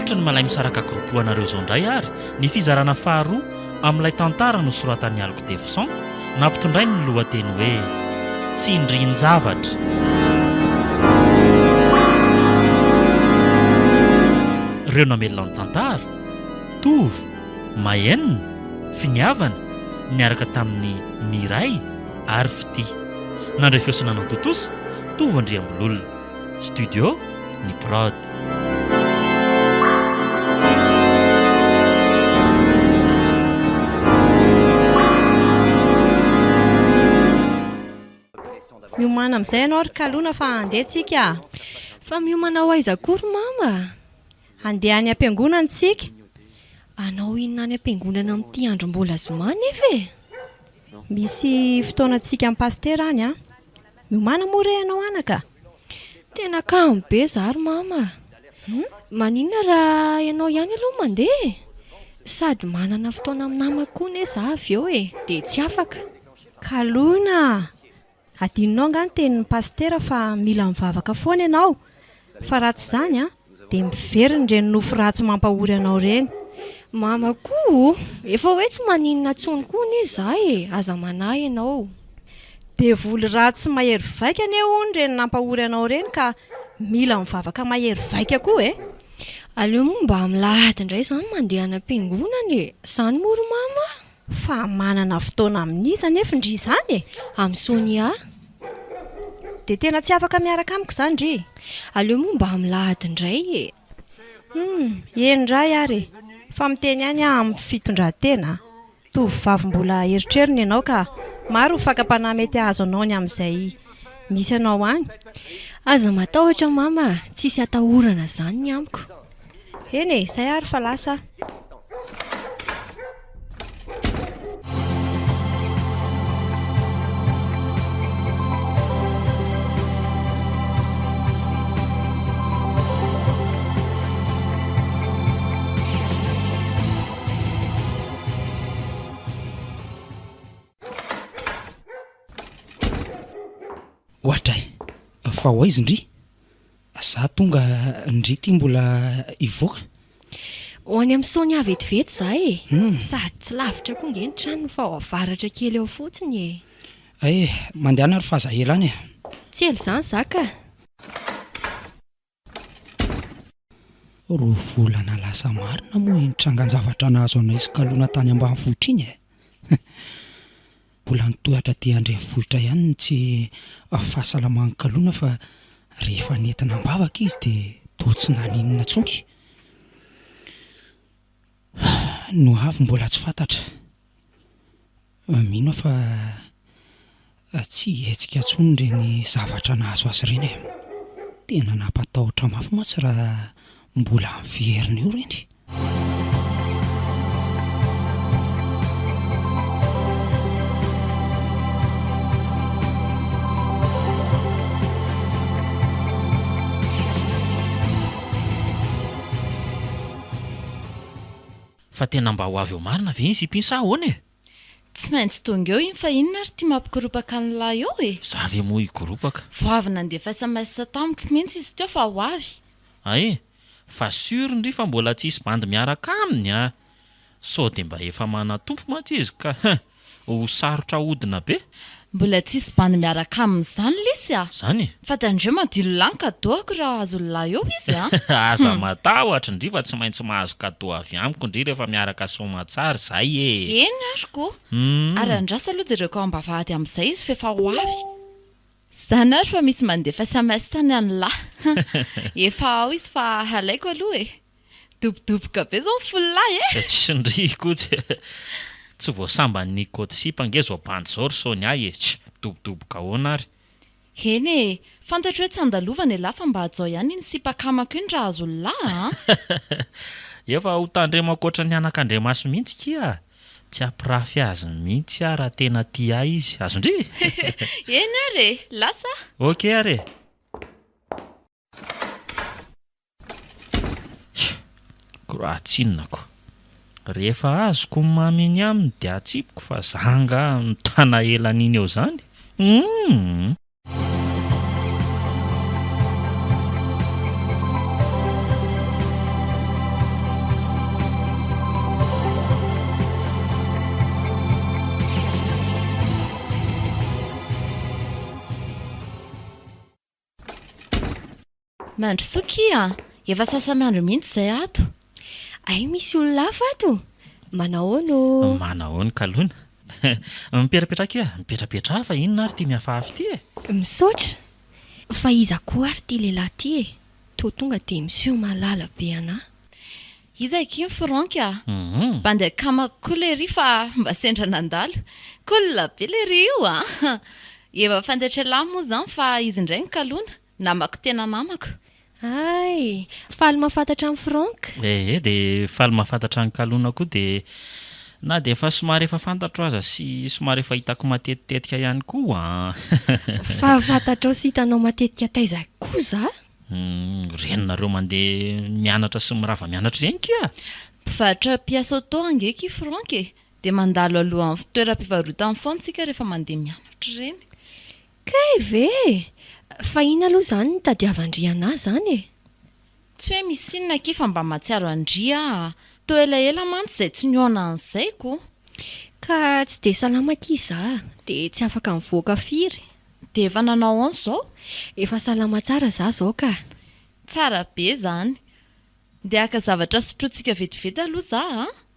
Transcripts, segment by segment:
Ohatra ny malay misaraka groupe-anareo zao indray ary ny fizarana faharoa amin'ilay tantara no soratan'ny Alok Defsan nampitondray ny lohateny hoe Tsindrin-javatra. Ireo namelona ny tantara Tovy, Mahenina, Finiavana niaraka tamin'ny Miray ary Fity. Nandray fiosana anao totosa Tovy Andriambololona. Studio ny Prod. Miomana amin'izay ianao ry kalona fa handeha tsika. Fa miomana ho aiza akory mama? Handeha any am-piangonana tsika. Anao inona any am-piangonana amin'ity andro mbola zoma nefa e? Misy fotoanantsika amin'ny pastera any a. Miomana moa re ianao anaka? Tena kamo be zary mama. Maninona raha ianao ihany aloha mandeha? Sady manana fotoana amin'ny namako koa ne za avy eo e, dia tsy afaka. Kalona! Adinonao angany tenin'ny pastera fa mila mivavaka foana ianao. Fa raha tsy izany a, dia miveriny ireny nofo ratsy mampahory anao ireny. Mama koa, efa hoe tsy maninona tsony koa ne za e, aza manahy ianao. Dia voly ratsy mahery vaika ane hono ireny nampahory anao ireny ka mila mivavaka mahery vaika koa e. Aleo moa mba milahady indray izany mandeha any am-piangonana e, izany moro mama. Fa manana fotoana amin'iza nefa ndry izany e. Amin'ny Sonia. Dia tena tsy afaka miaraka amiko izany ndry. Aleo moa mba milahady indray e. Endray ary. Fa miteny ihany amin'ny fitondran-tena. Tovovavy mbola eritreriny ianao ka maro fakam-panahy mety azo anao ny amin'izay misy anao any. Aza matahotra mama, tsisy atahorana izany ny amiko. Eny e, izay ary fa lasa. Ohatray, fa ho aizy ndry? Za tonga ndry ty mbola ivoaka. Ho any amin'ny Sonia vetivety za e. Sady tsy lavitra koa nge ny tranony fa ho avaratra kely eo fotsiny e. Mandehana ry fahazahelany e. Tsy ela izany zaka. Ro volana lasa marina moa nitrangan-javatra nahazo anay sy kalona tany ambanivohitra iny e. Mbola nitohatra ty Andrenivohitra ihany tsy fahasalaman'ny kalona fa rehefa nentina mbavaka izy dia toa tsy naninona tsony. No avy mbola tsy fantatra. Mino fa tsy hetsika tsony ireny zavatra nahazo azy ireny e. Tena nampatahotra mafy matsy raha mbola miverina eo ireny. Fa tena mba ho avy eo marina ve izy ipinsa ahoana e? Tsy maintsy tonga eo iny fa inona ary tia mampikorupaka ny lahy eo e? Zavy moa igoropaka. Vao avy nandefa SMS tamiko mihitsy izy teo fa ho avy. Ae, fa sûr ndry fa mbola tsisy bandy miaraka aminy a. Sao dia mba efa manatompo mantsy izy ka ho sarotra hodina be. Mbola tsisy bandy miaraka amin'izany lisy a. Zany? Fa tandreo madilo lany kadoako raha azo lahy eo izy a. Aza matahotra ndry fa tsy maintsy mahazo kadô avy amiko ndry rehefa miaraka somatsara zay e. Eny ariko. Ary andrasa aloha jereo ka ambavahady amin'izay izy fefa ho avy. Zany ary fa misy mandefa SMS tany any lahy. Efa ao izy fa halaiko aloha e. Dobodoboka be zao folo lahy e. Tsy ndry kotsy. Tsy voasamban'ny côte sipa nge zao bandy zao ry Sonia e. Tsy dobodoboka ahoana ary. Eny e, fantatra hoe tsy andalovana e lahy fa mba hajao ihany ny sipakamako iny raha azo lahy. Efa ho tandremako oatra ny anak'Andriamaso mihitsy kia. Tsy ampirafy azy mihitsy raha tena tia izy. Azo ndry? Eny ary e, lasa. Ok ary. Koratsinako. Rehefa azoko mameny aminy dia atsipiko fa zanga mitana elan'iny eo zany. mandro sokia efa sasamiandro mihitsy izay ato ay misy olona hafa ato manahoano manahoany kalona mipetrapetraka mipetrapetra fa inona ary ty miafahafy ty misaotra fa iza koa ary ty lehilahy ty to tonga dia miseho malala be anahy iza eky Franky mba andeha kamako koa le ry fa mba sendra nandalo kolona be le ry io efa fantaitra lahy moa izany fa izy indray ny kalona namako tena namako ay faly mahafantatra amin'ny Frank dia faly mahafantatra ny kalona koa dia na dia efa somary efa fantatro aza sy somary efa hitako matetitetika ihany koa fa fantatrao sy hitanao matetika taiza koza renonareo mandeha mianatra sy mirava mianatra ireny kia mpivarotra piasa auto angeky Franky dia mandalo aloha amin'ny fitoeram-pivarotana foana tsika rehefa mandeha mianatra ireny kay ve fa ina aloha izany ny tadiavan-driana zany tsy hoe misy inona ke fa mba matsiaro andria to elaela mantsy izay tsy niona an'izay ko ka tsy dia salama kiza dia tsy afaka mivoaka firy dia efa nanao anso izao efa salama tsara za zao ka tsara be izany dia aka zavatra sotrotsika vetivety aloha za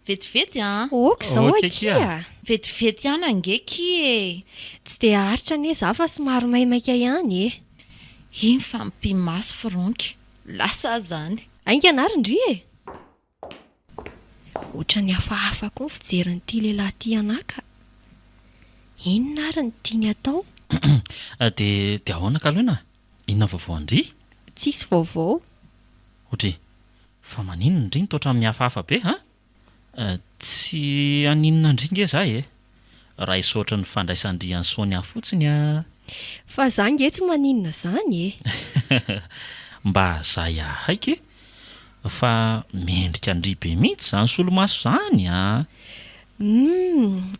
vetivety ok zao Ok, akia vetivety ihany angeky tsy dia haritra anie za fa somary maimaika ihany iny fa mpimaso Franky lasa zany ainganarindri ohatra ny hafahafa koa ny fijerin'ity lehilahy ty anaka inona ary ny tiany atao dia ahoana kalona inona vaovao andry tsisy vaovao ohatra fa maninona indry ny toatra mihafahafa be tsy aninona indringe za raha isotra ny fandraisandriany Sonia fotsiny fa za nge tsy maninona zany mba za haiky fa mendrika andry be mihitsy zany solomaso zany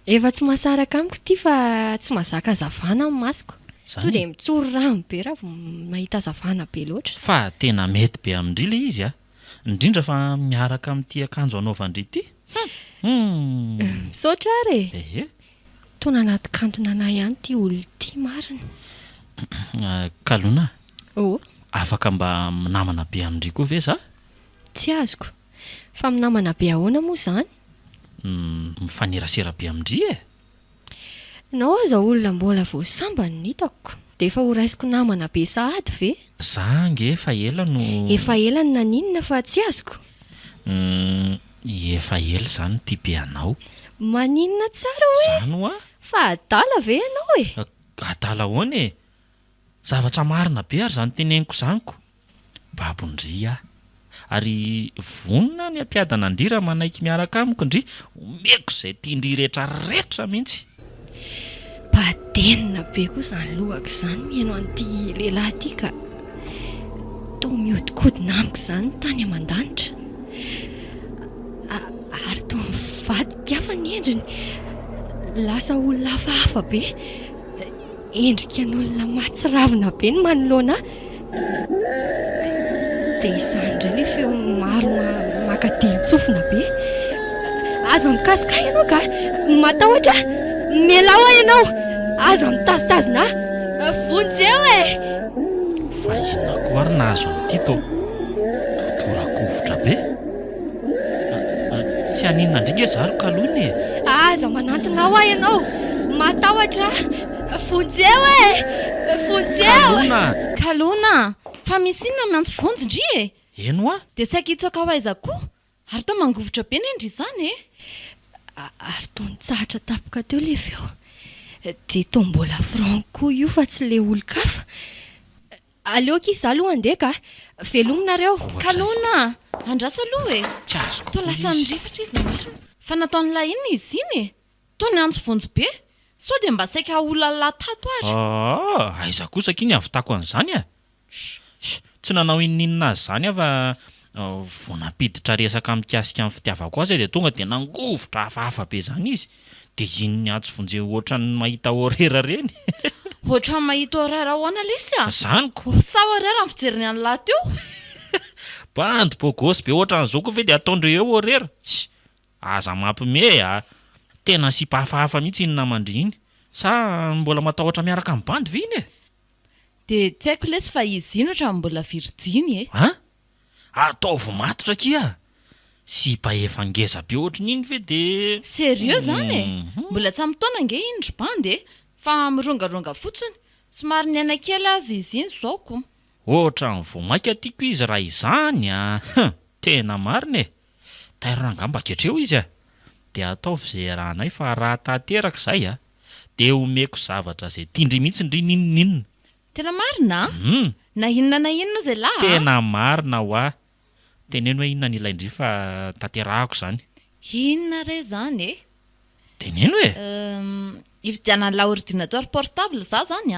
efa tsy mahasaraka amiko ty fa tsy mahazaka zavana amin'ny masoko to dia mitsoro rano be raha mahita zavana be loatra fa tena mety be amindry le izy indrindra fa miaraka amin'ity akanjo anaovandry ity misaotra ary tona anaty kantona anahy ihany ty olo ty marina kalona o afaka mba minamana be amindry koa ve za tsy azoko fa minamana be ahoana moa izany mifanerasera be amindry nao aza olona mbola voasambany ny hitako dia efa ho raisiko namana be sahady ve za nge efa ela no efa ela ny naninona fa tsy azoko efa ela zany ty be anao maninona tsara hoe zany hoa fa adala ve ianao adala hoany zavatra marina be ary zany teneniko zaniko babondry ary vonona ny ampiadana ndry raha manaiky miaraka amiko ndry omeko izay tiandry rehetrarehetra mihitsy badenina be koa izany lohako izany mihaino an'ity lehilahy ty ka tao mihodinkodina amiko izany tany aman-danitra ary tao mivadika hafa ny endriny lasa olona hafahafa be endrika n'olona matsiravina be ny manoloana dia izany indray le feo maro makadilo-tsofina be aza mikasika ianao ka matahotra mialao ianao aza mitazitazina vonjeo fa inona koa ary nahazo an'ity torakovotra be tsy aninona indringa zaro kalony aza manantona ao ianao matahotra vonjeo vonjeo kalona fa misy inona miantso vonjy ndry eno dia sy aky hitsoaka ho aiza koa ary tao mangovotra be ny endry izany ary tao nitsahatra tapoka teo le feo dia tao mbola Frank koa io fa tsy le olo-kafa aleoka izy aloha andeha ka velominareo kalona andrasa aloha tsy azoko to lasa nyrefatra izy marina fa nataon'ilay inona izy iny to ny antso vonjy be sao dia mba saika olona latato azy aiza kosa kiny avitako an'izany tsy nanao ininina azy zany fa vao napiditra resaka mikasika amin'ny fitiavako azy dia tonga dia nangovotra hafahafa be zany izy dia iny ny antso vonjy ohatra ny mahita horera reny ohatra ny mahita horera hoana lesy zaniko sa horera ny fijeriny any lahy teo bandy bogosy be ohatra n'izao koa ve dia ataondre eo horera tsy aza mampime tena sipa hafahafa mihitsy iny namandry iny sa mbola matahotra miaraka amin'ny bandy ve iny dia tsy haiko lesy fa izy ino ohatra mbola virjiny e. a ataovy matotra kia sy paefa ngeza be ohatry n'iny ve de Sérieux zany e? Mbola tsy am'taona nge indry bandy e, fa mirongaronga fotsiny. Somary niaina kely azy izy iny zao ko. ohatra ny vomaika tiako izy raha izany tena marina e. tairangamba ketreo izy dia ataovy zay rahanay fa raha tanteraka izay dia omeko zavatra zay tiandry mihitsy ndry nininina. Tena marina? Na inona zay lahy? Tena marina ho teneno hoe inona ny ilaindry fa tanterahako zany. Inona re zany e? Teneno hoe Hividianana ordinateur portable za zany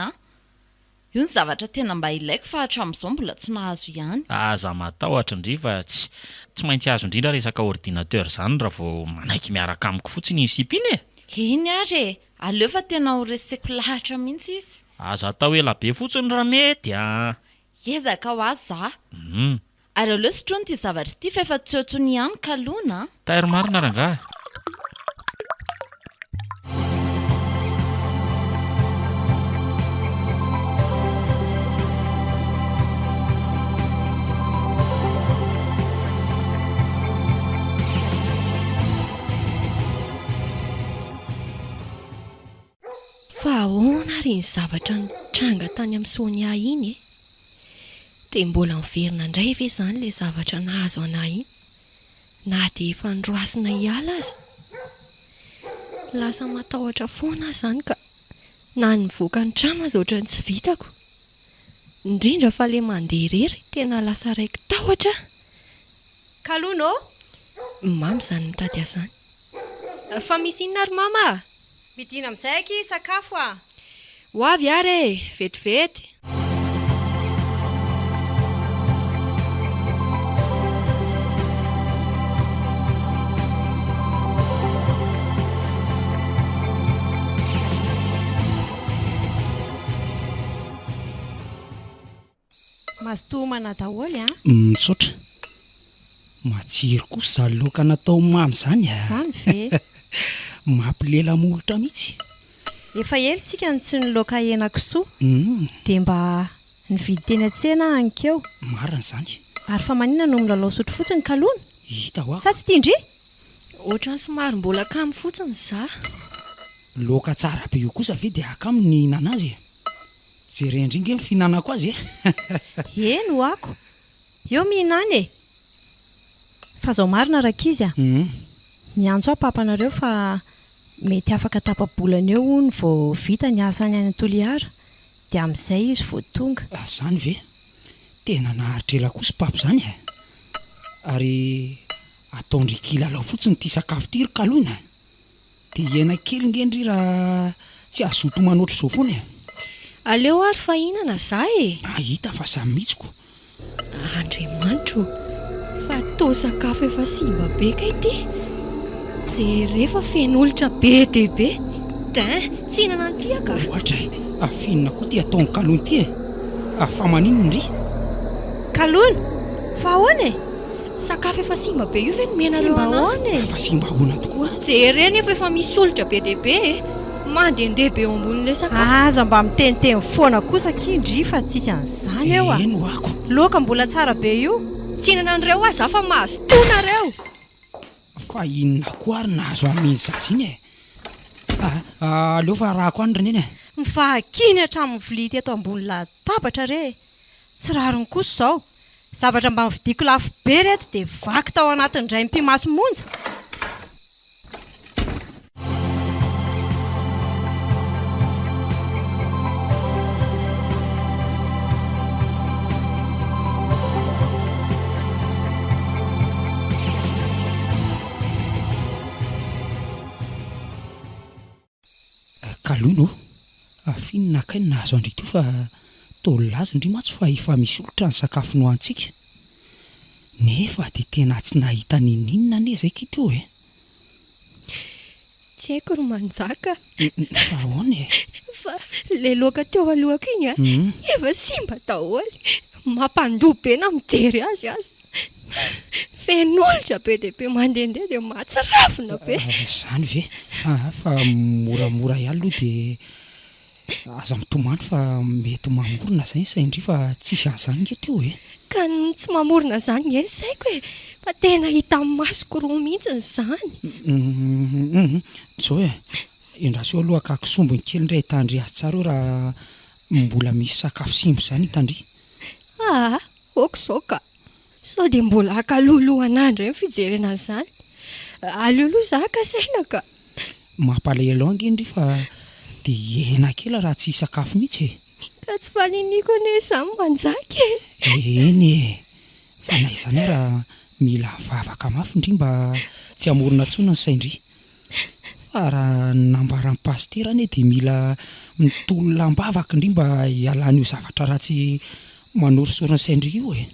io ny zavatra tena mba ilaiko fa hatramin'izao mbola tsy nahazo ihany. aza matahotra indry fa tsy maintsy azo indrindra resaka ordinateur zany raha vao manaiky miaraka amiko fotsiny ny sipiny e. Iny ary e, aleo fa tena ho reseko lahatra mihitsy izy. aza atao ela be fotsiny raha mety Ezaka ho azy za. Ary aleo sotrony ty zavatra ty fa efa tsy ohatsony ihany kalona. tairo marina rangahy. Fa ahoana ary ny zavatra nitranga tany amin'ny Sonia iny e? Dia mbola miverina indray ve izany ilay zavatra nahazo anahy iny? Na dia efa nroasina hiala aza? Lasa matahotra foana izany ka na nivoaka ny trano aza ohatrany tsy vitako. Indrindra fa ilay mandeha irery tena lasa raiko tahotra. Kalona ô? Mamy izany mitady azany. Fa misy inona ary mama? Midina amin'izay aky sakafo Ho avy ary e, vetivety. Mazotomana daholo misaotra matsiro kosa loka natao mamy zany Zany ve? mampilela molotra mihitsy. Efa elitsika ny tsy niloaka hena kisoa dia mba nividy teny an-tsena ankeo. Marina zany. Ary fa maninona no milalao sotro fotsiny kalona? Hita ho Sa tsy tiandry? Ohatrany somary mbola kamo fotsiny za. loka tsara be io kosa ve dia akamo ny hinana azy jerendringe ny fihinanako azy Eny ho ako. Eo mihinany e. Fa zao marina rakizy miantso aho papanareo fa mety afaka tapabolana eo hono vao vita ny asany any Toliara dia amin'izay izy vao tonga. Zany ve tena naharitra ela kosa papo zany ary ataondry kilalao fotsiny ty sakafo ty ry kalona dia hiaina kely ngendry raha tsy azoto manoatra zao foana Aleo ary fa hinana za e. Hita fa samy mihitsiko. Andriamanitro, fa to sakafo efa simba be kay ty. Jerefa fen'olitra be dia be. Tsy hinana ny ty aka. Ohatra afinina koa ty ataony kalona ty fa maninona ndry? Kalona? Fa ahoana e? Sakafo efa simba be io ve nomenareo anahy? Fa simba ahoana tokoa? Jereny efa misy olitra be dia be e. Mandehandeha be eo ambonin'ilay sakafo. Aza mba miteniteny foana kosa kindry fa tsisy an'izany eo Eno ako. Loka mbola tsara be io. Tsy hinana an'ireo aza fa mahazotonareo. Fa inona koa ary nahazo amin'izy zaza iny aleo fa raha koa andriny eny Mivahakiny hatramin'ny vilia teto ambony latabatra re. Tsy rariny kosa izao. Zavatra mba mividiako lafo be reto dia vaky tao anatin'ny iray mpimaso monja. Kalona afinina akay nahazo andry to fa tolazy ndry matsy fa efa misy olotra ny sakafo no antsika nefa dia tena tsy nahita ninina ane zay kiteo Tsy haiko ro manjaka. Fa ahoana Fa le loka teo alohako iny efa simba daholo. Mampandoa be na mijery azy. Fen'olitra be dia be mandehandeha dia mahatsirafina be. Zany ve fa moramora ihany aloha dia aza mitomany fa mety mamorona zay saindry fa tsisy an'izany nge teo e. Ka tsy mamorona zany e saiko e, fa tena hita amin'ny masoko roa mihitsy zany. Zao e, endraso aloha akakisombony kely indray hitandry azy tsara eo raha mbola misy sakafo simbo zany hitandry. Oko zao ka, sao dia mbola akalolohan'andro eny fijerena zany. Alioloha za ka saina ka. Mampalahelo ange indry fa dia hena kely raha tsy sakafo mihitsy e. Ka tsy faniniko ane izany manjaka e. Eny e, fa na izany raha mila vavaka mafy indry mba tsy hamorona tsona ny saindry. Fa raha nambaran'ny pastera ane dia mila mitolo lambavaka indry mba hialana io zavatra ratsy manorisorina saindry io e.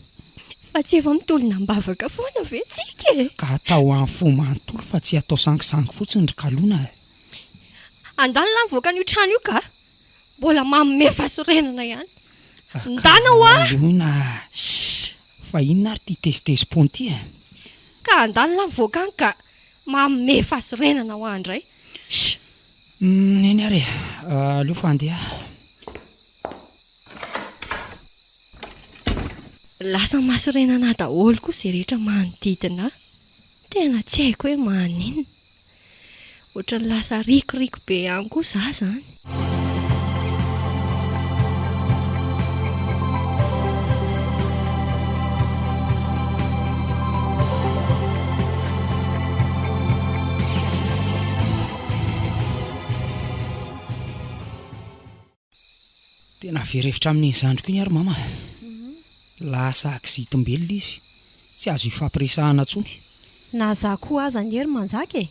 Fa tsy efa mitolona mbavaka foana ve tsika e. Ka atao amin'ny fo manontolo fa tsy atao sangisangy fotsiny ry kalona e. Andalina mivoaka an'io trano io ka, mbola manome fahasorenana ihany. Ndana ho ah. Kalona, fa inona ary ty tezitezi-pony e. Ka andalina mivoaka any ka, manome fahasorenana ho andray. Eny ary aleo fa andeha. Lasa mahasorenana daholo koa izay rehetra manodidina. Tena tsy haiko hoe maninona. Ohatran'ny lasa rikoriko be ihany koa za zany. Tena verevitra amin'ny zandriko iny ary mama. Lasa akisitim-belona izy, tsy azo ifampiresahana tsony. Na za koa aza ny hery manjaka e.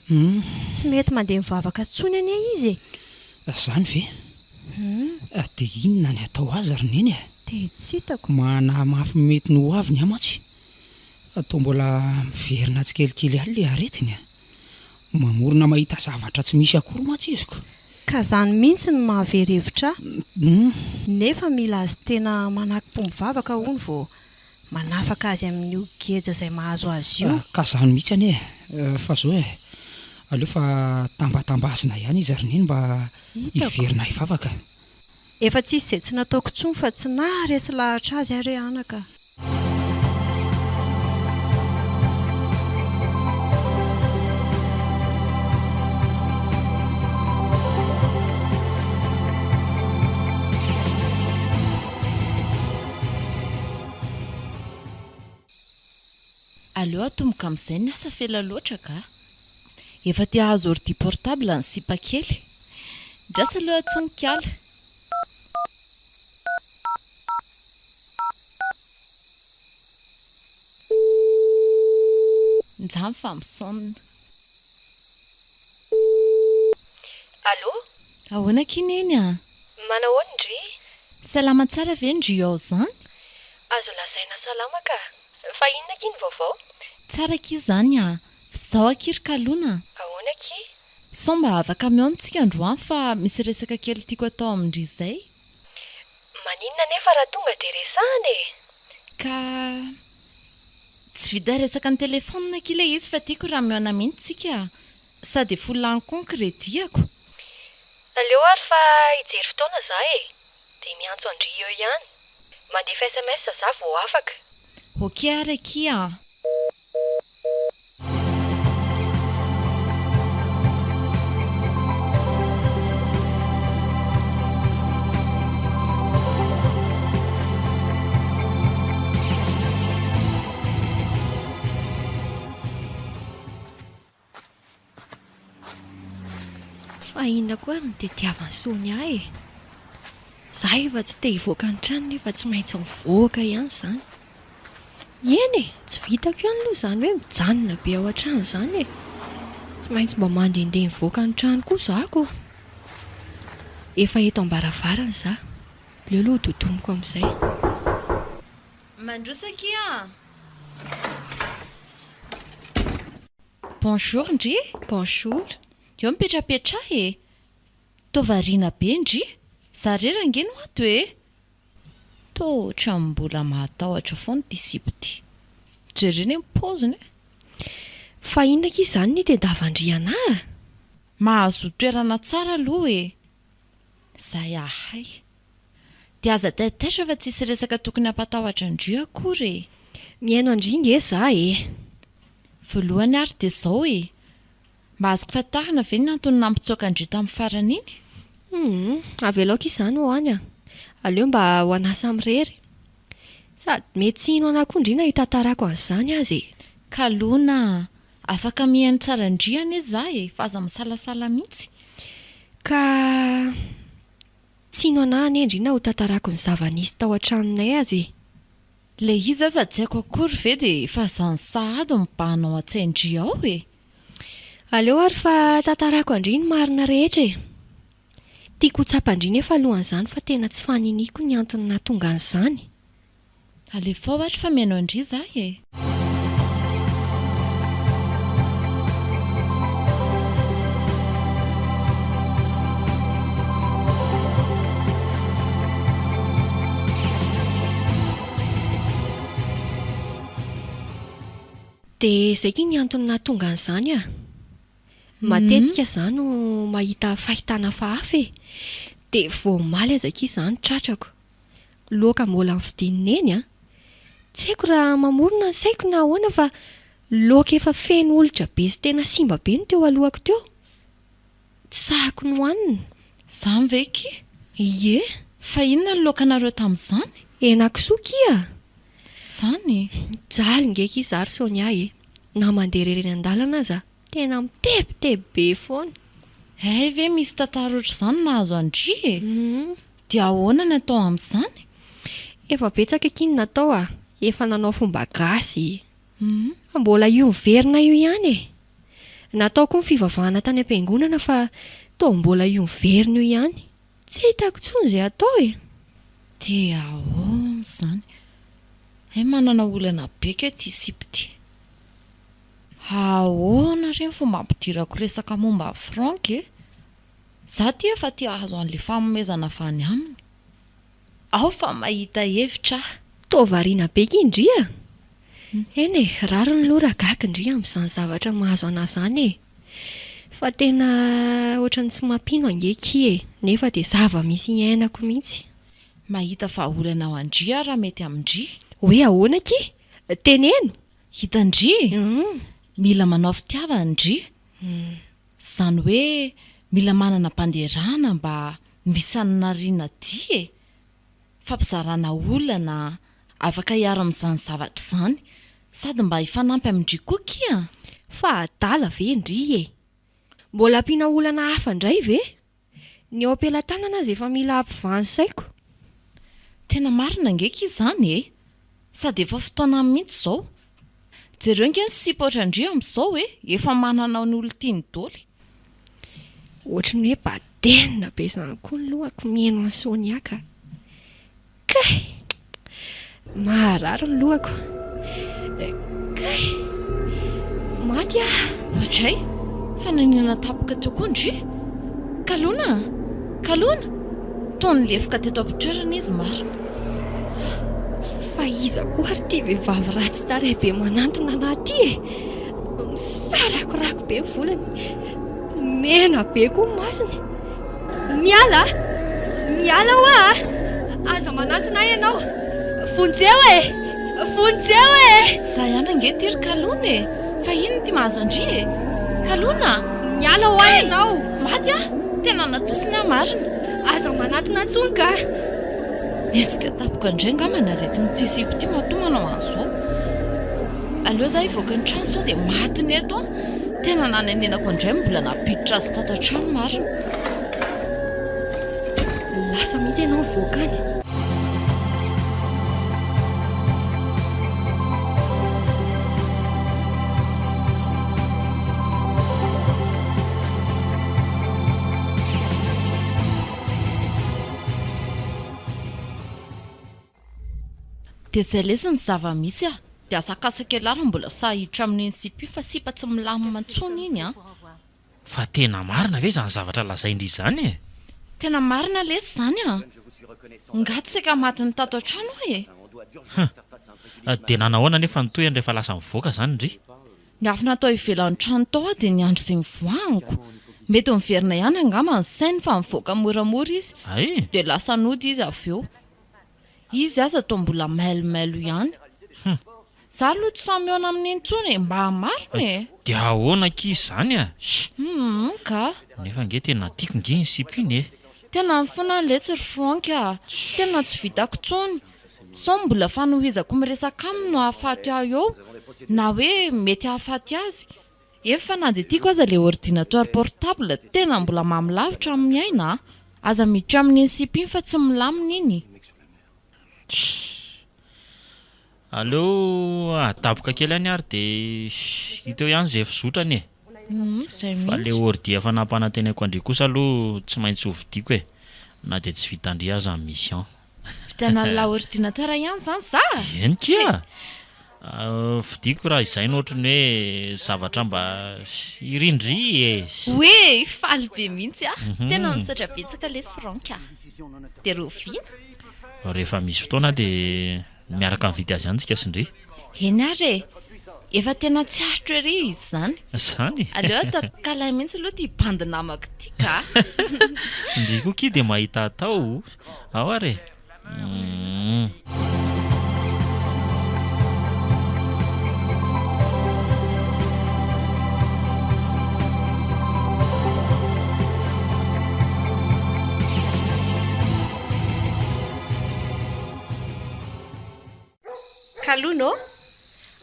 Tsy mety mandeha mivavaka tsony anie izy e. Zany ve? Dia inona ny atao azy ary neny e? Dia tsy hitako. Mana mafy mety no aviny amatsy. Atao mbola miverina tsikelikely ihany le aretiny e. Mamorona mahita zavatra tsy misy akory matsy iziko. Ka zany mihitsy ny mahaverevitra. Nefa mila azy tena manaky-po mivavaka hono vao manafaka azy amin'io geja izay mahazo azy io. Ka zany mihitsy anie fa zao e, aleo fa tambatambazina ihany izy ary neny mba hiverina hivavaka. Efa tsisy izay tsy nataoko tsony fa tsy naharesy lahatra azy ary anaka. Aleo atomboka amin'izay ny asa fela loatra ka. Efa tia azo ordi portable ny sipa kely. Drasa aleo atsonika ala. Njamy fa misonina. Allo? Ahoana kineny a? Manahoana ndry? Salama tsara ve ndry ao zany? Azo lazaina salama ka. Fa inona kiny vaovao? Tsara ki zany a. Fizao akiry kalona. Ahoana ki? Sao mba afaka miaontsika androany fa misy resaka kely tiako atao amindry izay. Maninona nefa raha tonga dia resahana e? Ka tsy vida resaka ny telefona kile izy fa tiako raha miaona mintsika. Sady folany koa ny krediako. Aleo ary fa hijery fotoana za e. Dia miantso andry eo ihany. Mandefa SMS za vao afaka. Ok araky a. Fa inona koa ny tetiavany sony ahy e. Za efa tsy te hivoaka ny trano nefa tsy maintsy mivoaka ihany zany. Eny e, tsy vitako ihany aloha zany hoe mijanona be ao an-trano zany e. Tsy maintsy mba mandehandeha mivoaka ny trano koa zako. Efa eto ambaravarana za. Leo aloha dodoniko amin'izay. Mandrosaki a. Bonjour ndry. Bonjour. Eo mipetrapetra e. Tovariana be ndry. Zarera ngeno ato e. Totra mbola mahatahotra foana ty sipo ty. Jereny ny paoziny. Fa inona ki zany ny tedavandriana? Mahazo toerana tsara aloha e. Zay ahay dia aza taitaitra fa tsisy resaka tokony hampatahotra andrio akory miaino andringa e za voalohany ary dia izao mba azoko fatarina ve ny antony nampitsoaka andrio tamin'ny farany iny avy aloka izany ho any aleo mba ho anasa mirery sady mety tsy ino anakondrina hitantarako an'izany azy kalona afaka mihaino tsara andriana izy za fa aza misalasala mihitsy ka tsy ino anahany endrina ho tantarako ny zava-nisy tao an-tranonay azy le izy aza tsy haiko akory ve dia fa zany sahady mibanao an-tsaindria ao aleo ary fa tantarako andriny marina rehetra tiako tsapandriny efa alohan'izany fa tena tsy faniniko ny antony nahatonga an'izany alefa ao ary fa mihaino andry za dia izay ky ny antony nahatonga an'izany matetika izany no mahita fahitana fahafa dia voamaly azaka izany tratrako loaka mbola mividinina eny tsy haiko raha mamorona ny saiko na ahoana fa loaka efa feno olotra be sy tena simba be ny teo alohako teo tsy sahako ny hoanina zany ve ky ie fa inona ny loakanareo tamin'izany henakisoa kia zany jaly ngeky izy ary Sonia na mandeha rery an-dalana aza tena mitebiteby be foana ve misy tantara ohatr' izany nahazo andry dia ahoana ny atao amin'izany efa betsaka kiny natao efa nanao fomba gasy mbola io miverina io ihany natao koa ny fivavahana tany am-piangonana fa toa mbola io miverina io ihany tsy hitako tsony izay atao dia ahoana izany manana olana beka ty sipity ahoana reny fomba ampidirako resaka momba Frank za ty efa ty ahazo an'le fanomezana avany aminy ao fa mahita hevitra toa variana beka indria eny raro ny lora gaga indria amin'izany zavatra mahazo anazany fa tena ohatrany tsy mampino angeky nefa dia zava misy iainako mihitsy mahita fa olana ao andria raha mety amindry hoe ahoana ky teneno hitandry mila manao fitiavana ndry zany hoe mila manana mpanderana mba misanina riana ty fampizarana olana afaka hiaro amin'izany zavatra izany sady mba hifanampy amindry koa kia fa adala ve ndry mbola ampiana olana hafa indray ve ny ao am-pelantanana azy efa mila ampivany saiko tena marina ngeky izany sady efa fotoana mihitsy izao jereo nge ny sipotra andrio amin'izao efa manana ny olo tiany doly ohatry ny hoe badenina be izany koa ny lohako mihaino ny Sonia ka maharary ny lohako maty ohatray fa nanina tapoka teo koa ndry kalona toa ny lefoka teto am-pitoerana izy marina fa iza koa ary ty vehivavy ratsy taray be manantona anaty misarakorako be ny volany mena be koa masony miala hoa aza manantona ianao vonjeo za ihany ange tiry kalona fa ino ty mahazo andry kalona miala ho ianao maty tena natosiny amarina aza manantona antsony ka netsika tapoka indray nga manaretiny ty sipo ty matomanao an'izao aleo za hivoaka ny trano sao dia matiny eto tena nanenenako indray mbola napiditra azy tato an-trano marina lasa mihitsy ianao voakany dia izay lesy ny zava-misy dia asakasakelahy mbola sahiditra amin'iny sipi fa sipa tsy milamina antsony iny fa tena marina ve izany zavatra lazaindry izany tena marina lesy izany ngaty seka matiny tato an-trano dia nanahoana nefa nytoy rehefa lasa mivoaka izany ndry ny afo natao ivelan'ny trano tao dia ny andro izay mivoahako mety miverina ihany angama ny sainy fa mivoaka moramora izy ay dia lasa nody izy avy eo izy aza toa mbola mailomailo ihany za aloha tsy samyona amin'ny intsony mba mariny dia ahoana kizy zany a ka nefa nge tena tiako nge ny sipiny e tena mifona letsy ry Franka tena tsy vitako tsony sao mbola fanohizako miresaka aminy no hahafaty aho eo na hoe mety hahafaty azy efa na dia tiako aza le ordinateur portable tena mbola mamilavitra amin'ny aina aza miditra amin'ny sipiny fa tsy milamina iny allo ataboka kely any ary dia hiteo ihany zay fizotrany zay fa le ordi efa nampanantenako andry kosa aloha tsy maintsy hovidiako e na dia tsy vitandry aza amin'ny mission vitana la ordinateur ihany zany za eny kia vidiko raha izay no ohatrany hoe zavatra mba irindry e hoe faly be mihitsy tena nisatra betsaka lesy Franka dia rovina rehefa misy fotoana dia miaraka mividy azy ihany tsika sindry eny ary efa tena tsy arotro ery izy zany zany aleo takala mihitsy aloha ty bandy namako ty ka ndriko ki dia mahita atao ao ary Kalono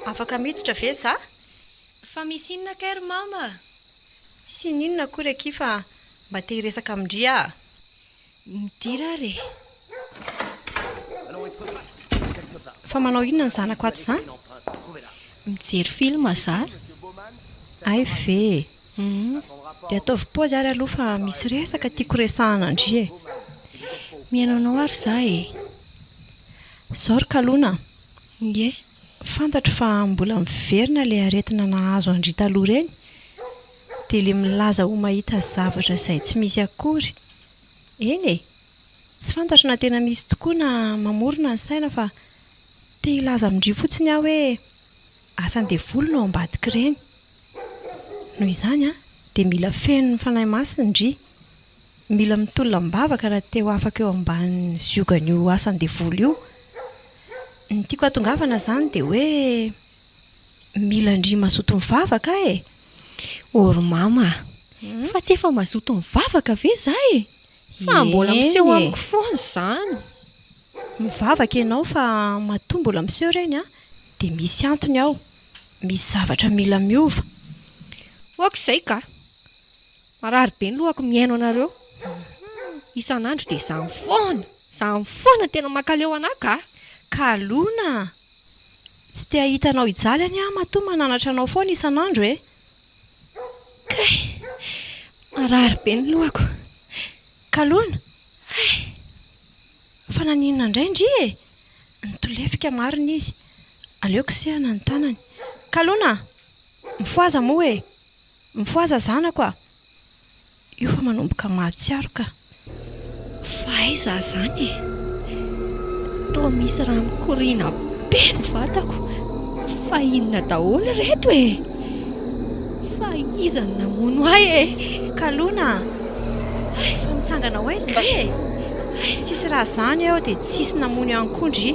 afaka miditra ve za fa misy inona kay ry mama tsisy ninona akory aky fa mba te hiresaka amindria midira re fa manao inona ny zanako ato zany mijery film za ay ve dia ataovy paozy ary aloha fa misy resaka tiako resahana andry e miainanao ary za e zao ry Kalona nge fantatro fa mbola miverina le aretina nahazo andry taloha reny dia le milaza ho mahita zavatra izay tsy misy akory eny e tsy fantatro na tena misy tokoa na mamorona ny saina fa te hilaza amindry fotsiny aho hoe asan-devoly no ambadika ireny noho izany dia mila feno ny fanahy masiny ndry mila mitolona mibavaka raha teo afaka eo ambanin'ny ziogan'io asan-devoly io ny tiako atongavana zany dia hoe mila ndry mazoto mivavaka e ory mama fa tsy efa mazoto mivavaka ve za e fa mbola miseho amiko foana zany mivavaka ianao fa matoa mbola miseho reny dia misy antony ao misy zavatra mila miova oaka izay ka marary be ny lohako miaino anareo isan'andro dia za mifoana tena makaleo anah ka Kalona tsy te hahitanao ijaly any matoa mananatra anao foana isan'andro e kay marary be ny lohako Kalona fa naninona indray ndry e nitolefika marina izy aleoko sehana ny tanany Kalona mifoaza moa e mifoaza zanako io fa manomboka mahatsiaro ka fa aiza zany e toa misy raha mikoriana be ny vatako fa inona daholo reto e fa iza ny namono ahy e Kalona fa mitsangana ho aiza ndray e tsisy raha zany eo dia tsisy namono ihany koa ndry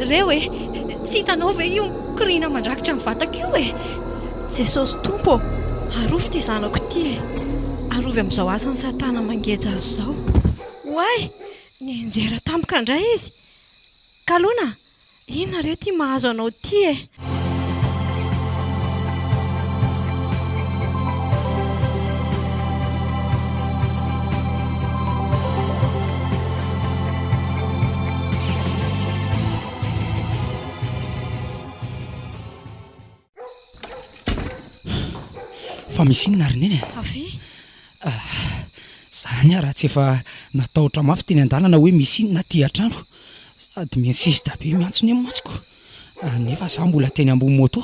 reo e tsy hitanao ve io mikoriana mandrakitra ny vatako io e Jesosy tompo arovy ty zanako ty e arovy amin'izao asany satana mangeja azy izao hoay ny anjera tampoka indray izy Kalona inona re ty mahazo anao ty e fa misy inona ary neny avy zany raha tsy efa natahotra mafy teny an-dalana hoe misy inona ty atrano sady miinsista be miantsony amin'ny masiko nefa za mbola teny ambony moto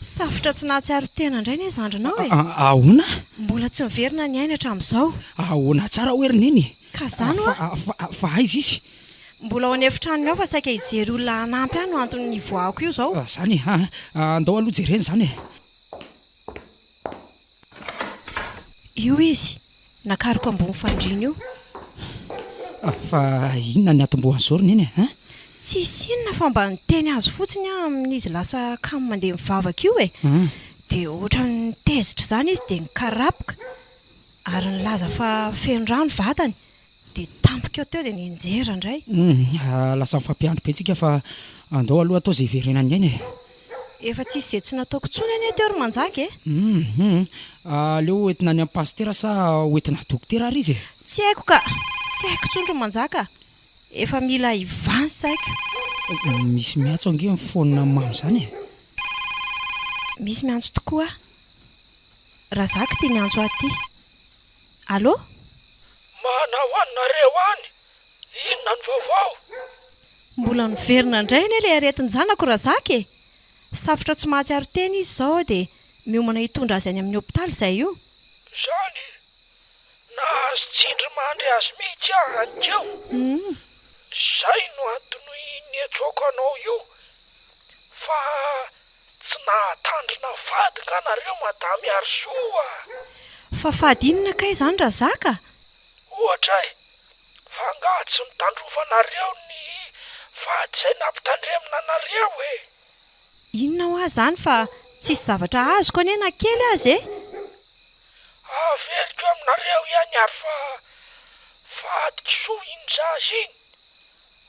safotra tsy nahatsiaro tena indray ny zandrinao e ahoana mbola tsy miverina ny aina hatramin'izao ahoana tsara hoe ry neny ka zany fa aiza izy mbola ao anefitranony ao fa saika hijery olona hanampy any no antony voako io izao zany andao aloha jereny zany io izy nakariko ambony fandriana io. Fa inona ny atombohany zorony iny e? Tsisy inona fa mba niteny azy fotsiny amin'izy lasa kamo mandeha mivavaka io e. Dia ohatra ny tezitra izany izy dia nikarapoka ary nilaza fa feno rano vatany dia tampika eo teo dia ninjera indray. Lasa mifampiandro be tsika fa andao aloha atao izay iverenany ainy e. Efa tsisy izay tsy nataoko tsony anie teo ry manjaka e. Aleo entina any amin'ny pastera sa hoentina dokotera ary izy e? Tsy haiko ka, tsy haiko tsony ry manjaka. Efa mila ivany saiko. Misy miantso ange ny fonina mamy izany e? Misy miantso tokoa. Razaka tia miantso aty. Allô? Manao anareo any? Inona ny vaovao? Mbola niverina indray anie ilay aretin'ny zanako Razaka e. Safotra tsy mahatsiaro teny izy izao dia miomana hitondra azy any amin'ny hôpitaly izay io. Izany? Nahazo tsindrimandry azy mihitsy ankeo. Izay no antony niantsoko anao io. Fa tsy nahatandrina vady ka nareo madamy Arsoa. Fa fady inona kay izany Razaka? Ohatra e, fa angaha tsy mitandrovanareo ny vady izay nampitandremina nareo e. Inona ho azy izany fa tsisy zavatra azoko anie na kely azy e? Averiko aminareo ihany ary fa vady kisoa injazy iny.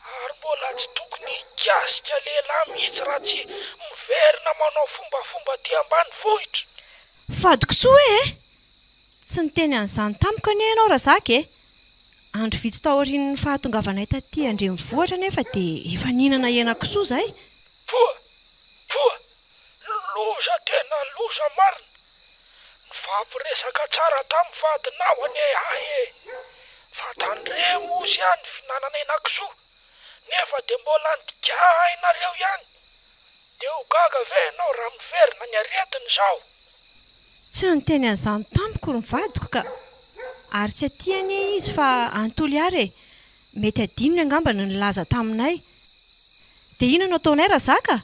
Ary mbola tsy tokony higasika lehilahy mihitsy raha tsy miverina manao fombafomba aty ambanivohitra. Vady kisoa e? Tsy niteny an'izany tamiko anie ianao Razaka e. Andro vitsy tao aorian'ny fahatongavanay taty andrenivohitra nefa dia efa nihinana hena kisoa izay. Poa, loza tena loza marina. Nifampiresaka tsara tamin'ny vadinao anie ahy e. Fa tandremo ozy ihany fihinanana hena kisoa. Nefa dia mbola nodigainareo ihany. Dia ho gaga ve ianao raha miverina ny aretina izao? Tsy niteny an'izany tamiko ny vadiko ka. Ary tsy aty anie izy fa antoly ary e. Mety adinony angamba no nilaza taminay. Dia inona no ataonay Razaka?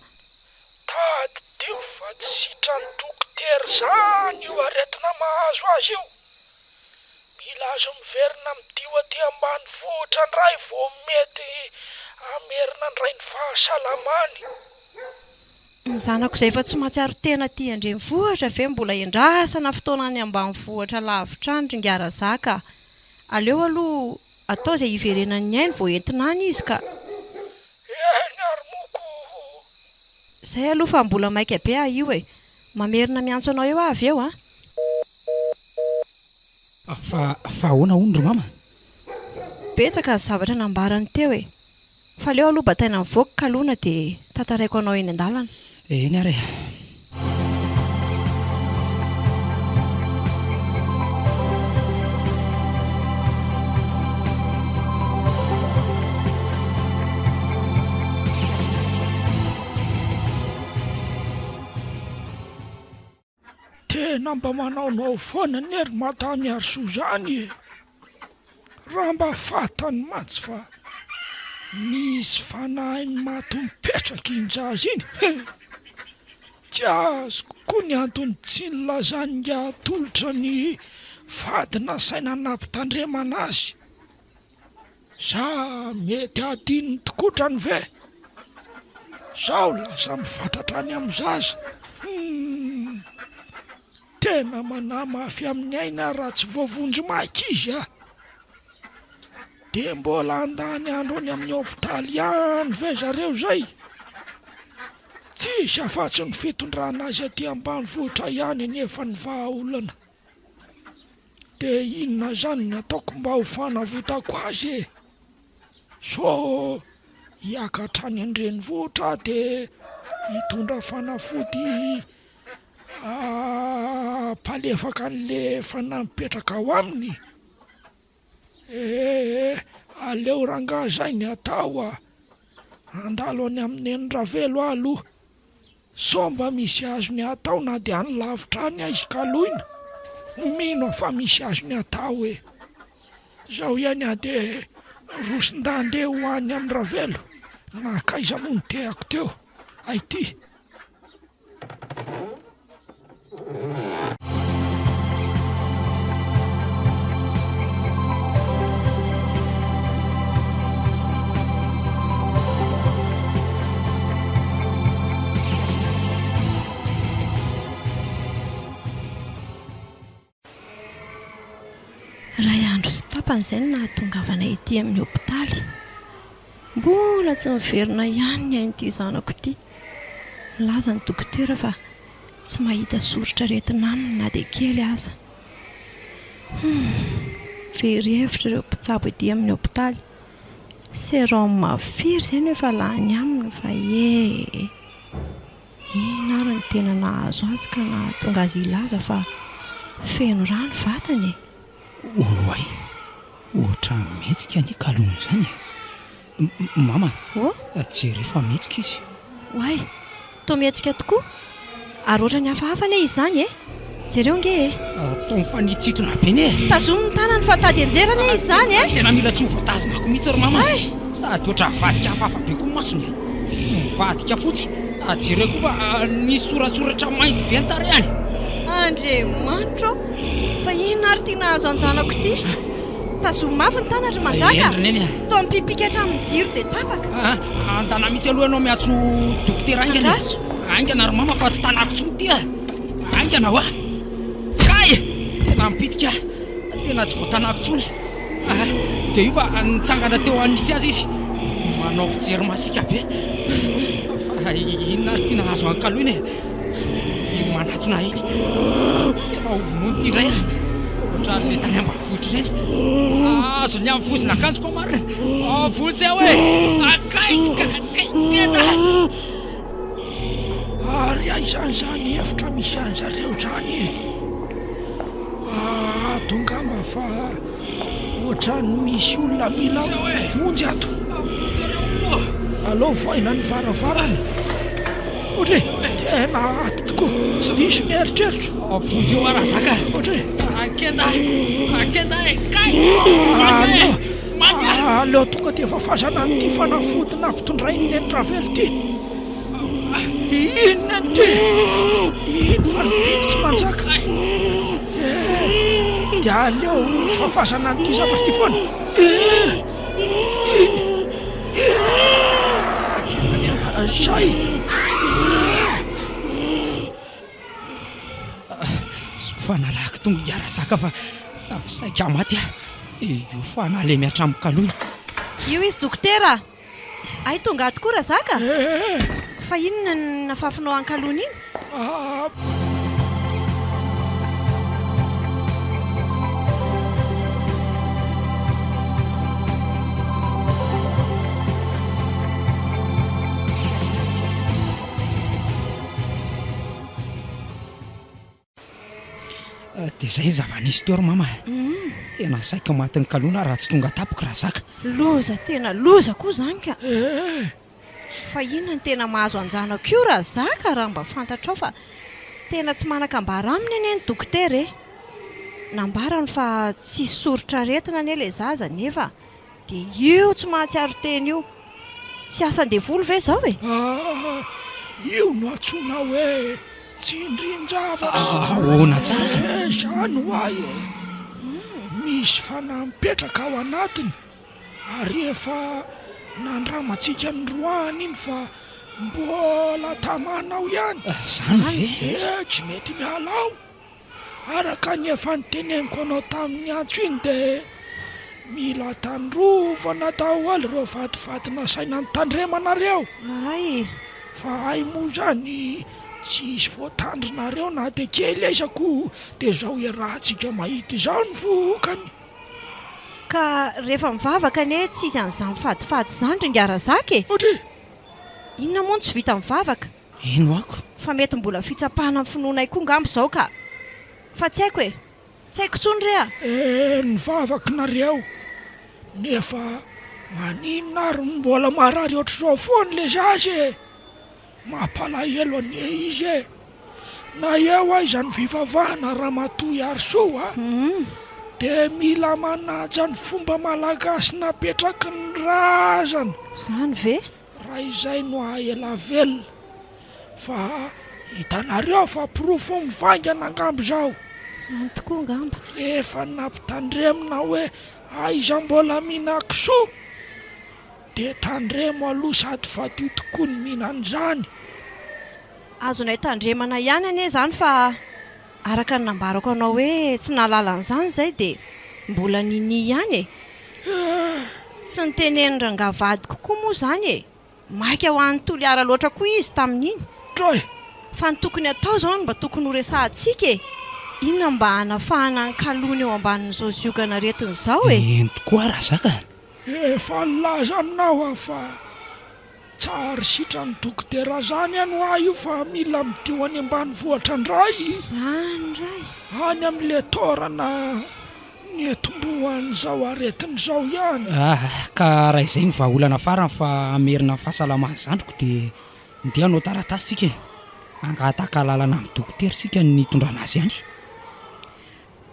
Tady dio fa tsy sitran'ny dokotera izany io aretina mahazo azy io. Mila azo miverina midio aty ambanivohitra indray vao mety amerina indray ny fahasalamany. Ny zanako izay efa tsy mahatsiaro tena aty andrenivohitra ve mbola endrasana fotoana any ambanivohitra lavitra any ringa Razaka. Aleo aloha atao izay iverenany ainy vao entina any izy ka. Eny ary moko. Izay aloha fa mbola maika be aho io e. Mamerina miantso anao eo avy eo a. Fa ahoana hono ry mama? Betsaka ny zavatra nambarany teo e. Fa aleo aloha bataina mivoaka ka alona dia tantaraiko anao eny an-dalana. Eny ary. Tena mba manaonao foana ny ery madamy Arsoa izany e. Raha mba fatany mantsy fa misy fanahiny maty mipetraka injazy iny. Tsy azoko koa ny antony tsy nilazany atolotra ny vady nasaina nampitandremana azy. Sa mety adininy tokotrany ve? Sao lasa mifatratra any amin'ny zaza. Tena manamafy amin'ny aina raha tsy voavonjy maika izy a. Dia mbola andany andro any amin'ny hôpitaly ihany ve zareo zay? Tsisy afa-tsy ny fitondrana azy aty ambanivohitra ihany nefa ny vahaolana. Dia inona izany ny ataoko mba ho fanavotako azy e? So hiakatra any an-drenivohitra dia hitondra fanafody palefaka an'le fanahy-mipetraka ao aminy. Aleo rangahy izay ny atao a. Andalo any amin'ny Endravelo aloha. So mba misy azo ny atao na dia any lavitra any izy ka lohina. Mino fa misy azo ny atao e. Izao ihany a dia rosin-da andeha ho any amin'ny Ravelo. Na kaiza moa no tehako teo. Aity. Ray andro sy tapany izay no nahatongavanay ety amin'ny hopitaly. Mbola tsy miverina ihany ny ain'ity zanako ity. Laza ny dokotera fa tsy mahita soritra retina aminy na dia kely aza. Very hevitra ireo mpitsabo ety amin'ny hopitaly. Sérum mafiry izay no efa lany aminy fa ina ary ny tena nahazo azy ka nahatonga azy ilaza fa feno rano vatany. Oay, ohatra mihetsika ny kalony izany. Mama, jery efa mihetsika izy. Oay, toa mihetsika tokoa. Ary ohatra ny hafahafa anie izy izany jereo nge Atao mifanitsitona be ne. tazomy ny tanany fa tady anjerana izy izany Tena mila tsy ho voatazonako mihitsy ry mama. Sady ohatra vadika hafahafa be koa masony. Mivadika fotsy. Jereko fa nisy soratsoratra mainty be ny tarehany. Andriamanitra fa inona ary tia nahazo anjanako ity. Tazomy mafy ny tanany ry manjaka. Endrineny. Toa mipipika hatramin'ny jiro dia tapaka. Andana mihitsy aloha ianao miatso dokotera aingana. Andraso. Aingana ry mama fa tsy tanako tsony ty. Aingana hoa. Kay! Tena mipitika. Tena tsy voatanako tsony. Dia io fa nitsangana teo anisy azy izy. Manao fijery masika be. Fa inona ary tia nahazo ankaloina manatona iny. Tena ovonony ty indray. Ohatra le tany ambanivohitra ireny. Azo ny amin'ny fosina akanjo koa marina. Vonjy aho akay keta. Ary aizany efitra misy an'zareo zany. Tongamba fa ohatrany misy olona mila vonjy ato. Allo voaina ny varavarana. Ohatra tena ato tokoa. Tsy diso ny eritreritro. Vonjy eo arazaka. Ohatra Akenda kay. aleo tonga dia fafazana nyity fanafody nampitondrainy ny ravely ty. Inona ty? Ino fa nipitika manjaka. Dia aleo fafazana nyity zavatra ty foana. Zay. Fanalako tonga iarasaka fa saika maty io fanalemy hatramin'ny kalony. Io izy dokotera. Ay tonga ato koa razaka. Fa inona ny nafafinao ankalony iny? Dia izay zava-nisy teo ry mama. Tena saika maty ny kalona raha tsy tonga tapaka razaka. Loza tena loza koa izany ka. Fa inona ny tena mahazo anjanako io razaka raha mba fantatrao fa tena tsy manan-kambara aminy anie ny dokotera nambarany fa tsy soritra retina anie ilay zaza nefa dia io tsy mahatsiaro teny io. Tsy asan-devoly ve izao Io no antsoina hoe tsindrin-javatra. Ahoana tsara. Zany hoay misy fanampetraka ao anatiny ary efa nandramantsika ny roany iny fa mbola tamanao ihany. Zany ve? Tsy mety mialao. Araka ny efa niteneniko anao tamin'ny antso iny dia mila tandrovana daholo ireo vativatina saina ny tandremanareo. Ay. Fa ay moa zany tsy isy voatandrinareo na dia kely aizako dia zao rahantsika mahita izao ny vokany. Ka rehefa mivavaka anie tsy izy an'izany fadifady izany ringara zaka Ohatra inona moa no tsy vita mivavaka? Ino ako? Fa mety mbola fitsapahana amin'ny finoanay koa ngambo izao ka. Fa tsy haiko tsy haiko tsony rea. Nivavaka nareo nefa maninona ary mbola marary ohatr'izao foana le zazy mampalahelo anie izy na eo ahy izany fivavahana raha matoy ary soa dia mila manaja ny fomba malagasy napetraky ny razana. Zany ve? Raha izay no ahela velona fa hitanareo fa pirofo mivangana angambo izao. Zany tokoa ngamba. Rehefa nampitandremina hoe aiza mbola mihina kisoa dia tandremo aloha sady vadio tokoa ny mihinan'izany. Azonay tandremana ihany anie izany fa araka ny nambarako anao hoe tsy nahalalana izany izay dia Mbola nini ihany e. Tsy niteneny rangavady kokoa moa izany e. Maika ho an'ny toliara loatra koa izy tamin'iny. Dray, Fa ny tokony atao izao mba tokony ho resahantsika e. Inona mba hanafahana ny kalony eo ambanin'izao ziogana aretin' izao e. eny tokoa raha zaka. efa nilaza aminao aho fa tsary sitra ny dokotera zany ano ah io fa mila midio any ambanivohitra ndray Zany ray. any amin'le torana ny etombohan'izao aretin'izao ihany. Ka raha izay ny vahaolana farany fa amerina fahasalamana zandriko dia ndeha anao taratasy tsika angataka lalana amin'ny dokotera sika ny tondrana azy ihany.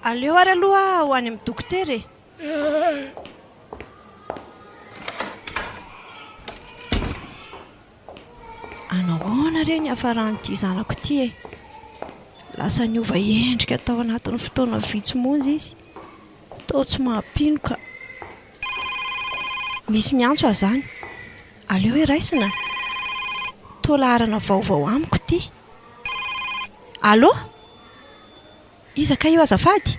Aleo ary aloha ho any amin'ny dokotera e. Anao ahoana re ny hafaran'ity zanako ity e. Lasa niova endrika tao anatin'ny fotoana vitsy monja izy. Tao tsy mahampino ka. Misy miantso aho zany. Aleo iraisina. Toa laharana vaovao amiko ity. Allo? Iza ka io azafady?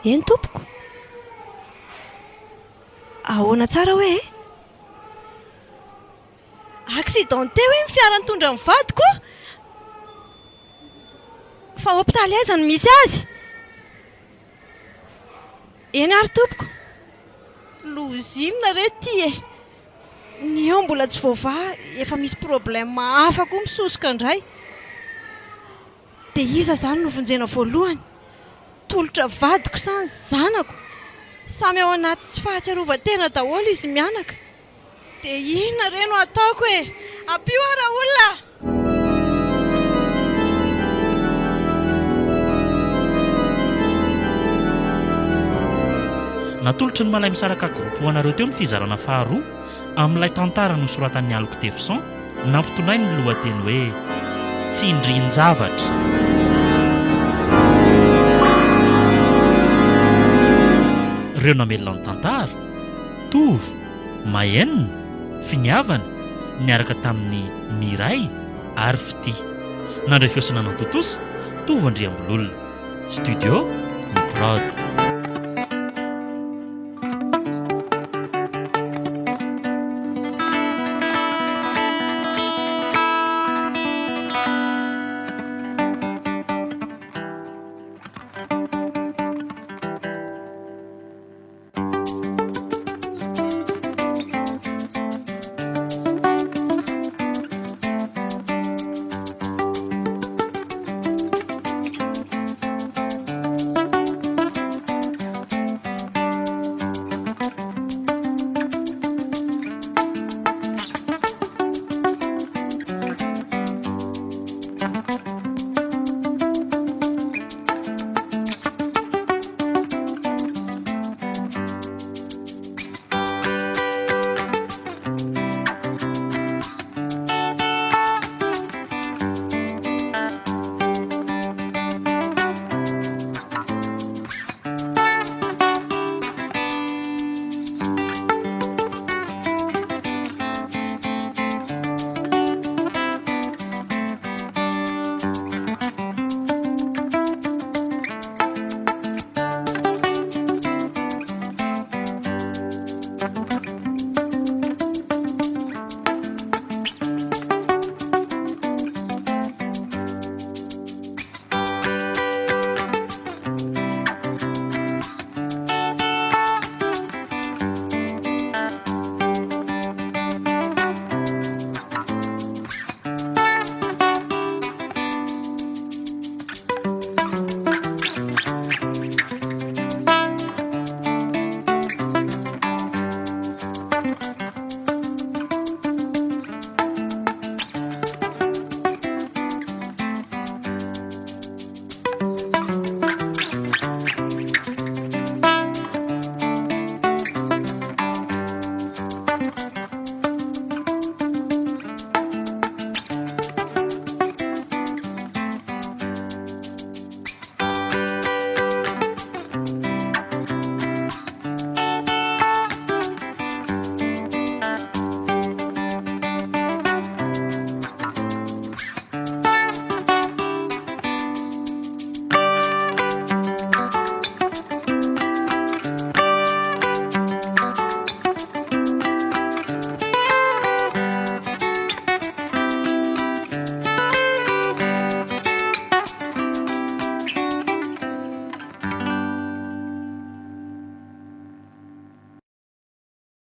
Eny tompoko? Ahoana tsara hoe? Accidenté hoe ny fiara nitondra ny vadiko? Fa hôpitaly aiza no misy azy? Eny ary tompoko? Lozinina re ty e. Ny eo mbola tsy voavaha, efa misy problème hafa koa misosoka indray. Dia iza zany no vonjena voalohany? Tolotra vadiko sa ny zanako? Samy ao anaty tsy fahatsiarovan-tena daholo izy mianaka. Dia inona re no ataoko e? Ampio ara olona! Natolotry ny malay misaraka groupe anareo teo ny fizarana faharoa amin'ilay tantara nosoratan'ny Alok Tefson nampitonay ny lohateny hoe Tsindrin-javatra. Ireo namelona ny tantara Tovy, Mahenina, Finiavana niaraka tamin'ny Miray ary Fity. Nandray fiosana nantotosa Tovy Andriambololona. Studio Miprod.